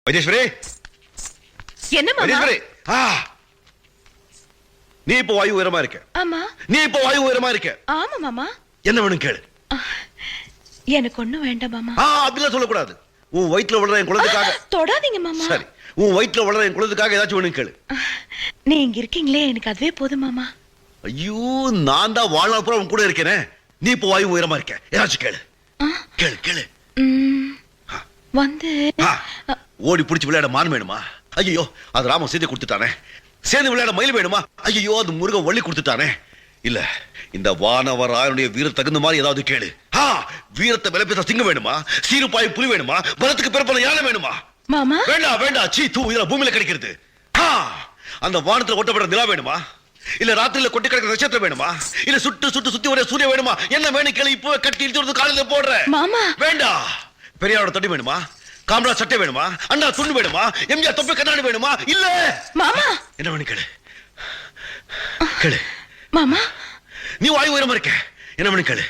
வைத்தீஸ்வரி, என்ன மாமா? வைத்தீஸ்வரி, நீ இப்போ வாயு உயரமா இருக்க. ஆமா. நீ இப்போ வாயு உயரமா இருக்க. ஆமா மாமா. என்ன வேணும் கேளு. எனக்கு ஒண்ணும் வேண்டாம் மாமா. அப்படிலாம் சொல்லக்கூடாது. உன் வயிற்றுல வளர என் குழந்தைக்காக. தொடாதீங்க மாமா. சரி, உன் வயிற்றுல வளர என் குழந்தைக்காக ஏதாச்சும் வேணும் கேளு. நீ இங்க இருக்கீங்களே, எனக்கு அதுவே போதும் மாமா. ஐயோ, நான் தான் வாழ்நாள் பூரா உன் கூட இருக்கேனே. நீ இப்போ வாயு உயரமா இருக்க. ஏதாச்சும் கேளு. கேளு கேளு. வந்து ஓடி பிடிச்சி விளையாட மான் வேணுமா? ஐயோ, அது ராமன் சீதை கொடுத்துட்டானே. சேர்ந்து விளையாட மயில் வேணுமா? ஐயோ, அது முருகன் வள்ளி கொடுத்துட்டானே. இல்ல, இந்த வானவராயனுடைய வீர தகுந்த மாதிரி ஏதாவது கேளு. வீரத்தை விலைப்பேச சிங்கம் வேணுமா? சீருப்பாய் புலி வேணுமா? பலத்துக்கு பிறப்பல யானை வேணுமா? மாமா வேண்டாம் வேண்டாம், சீ தூ, இதெல்லாம் பூமியில கிடைக்கிறது. அந்த வானத்துல ஒட்டப்பட்ட நிலா வேணுமா? இல்ல ராத்திரில கொட்டி கிடக்கிற நட்சத்திரம் வேணுமா? இல்ல சுட்டு சுட்டு சுத்தி வர சூரிய வேணுமா? என்ன வேணும் கேளு. இப்போ கட்டி இழுத்து காலையில போடுற. மாமா வேண்டாம். பெரியாரோட தடி வேணுமா? காமராஜ் சட்டை வேணுமா? அண்ணா துண்டு வேணுமா? எம்ஜிஆர் தொப்பி கண்ணாடி வேணுமா? இல்ல மாமா. என்ன வேணும் கேளு. கேளு மாமா, நீ வாயு உயரமா இருக்க. என்ன வேணும் கேளு.